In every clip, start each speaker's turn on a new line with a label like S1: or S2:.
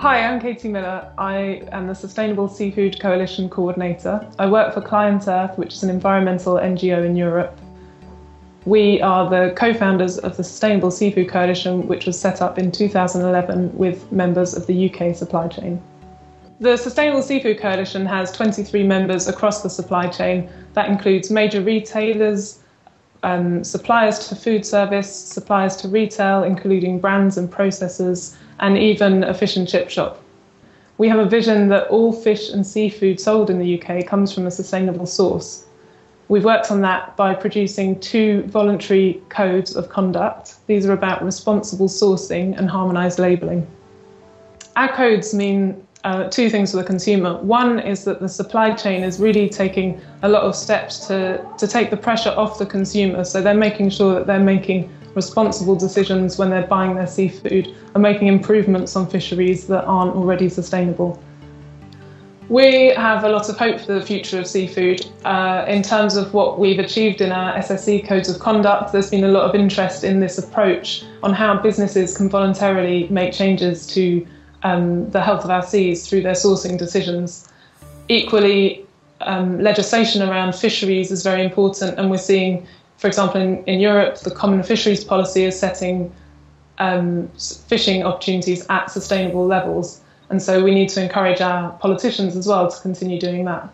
S1: Hi, I'm Katie Miller. I am the Sustainable Seafood Coalition Coordinator. I work for Client Earth, which is an environmental NGO in Europe. We are the co-founders of the Sustainable Seafood Coalition, which was set up in 2011 with members of the UK supply chain. The Sustainable Seafood Coalition has 23 members across the supply chain. That includes major retailers, suppliers to food service, suppliers to retail, including brands and processors, and even a fish and chip shop. We have a vision that all fish and seafood sold in the UK comes from a sustainable source. We've worked on that by producing 2 voluntary codes of conduct. These are about responsible sourcing and harmonised labelling. Our codes mean 2 things for the consumer. One is that the supply chain is really taking a lot of steps to take the pressure off the consumer, so they're making sure that they're making responsible decisions when they're buying their seafood and making improvements on fisheries that aren't already sustainable. We have a lot of hope for the future of seafood. In terms of what we've achieved in our SSE codes of conduct, there's been a lot of interest in this approach on how businesses can voluntarily make changes to the health of our seas through their sourcing decisions. Equally, legislation around fisheries is very important, and we're seeing, for example, in Europe, the common fisheries policy is setting fishing opportunities at sustainable levels. And so we need to encourage our politicians as well to continue doing that.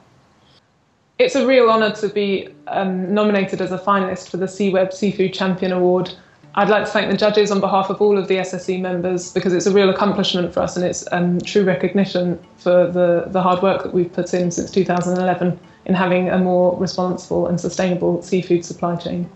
S1: It's a real honour to be nominated as a finalist for the SeaWeb Seafood Champion Award. I'd like to thank the judges on behalf of all of the SSE members, because it's a real accomplishment for us, and it's true recognition for the hard work that we've put in since 2011 in having a more responsible and sustainable seafood supply chain.